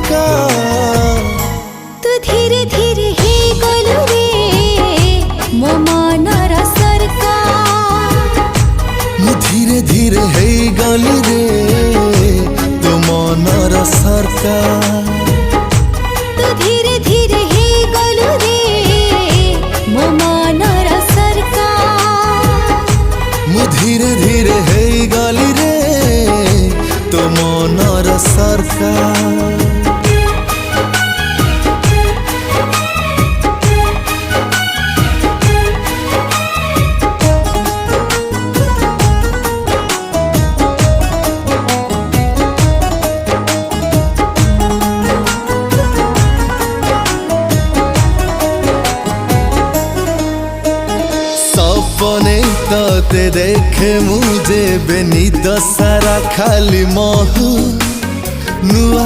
सरकार तू धीरे धीरे हे गलु रे मो मनर सरकार मु धीरे धीरे हे गली रे तो मनर सरकार तू धीरे धीरे हे गलु रे मो मनर सरकार मु धीरे धीरे हे गली रे तो मनर सरकार सपने ते देखे मुझे बेनी दशहरा खाली महु नुआ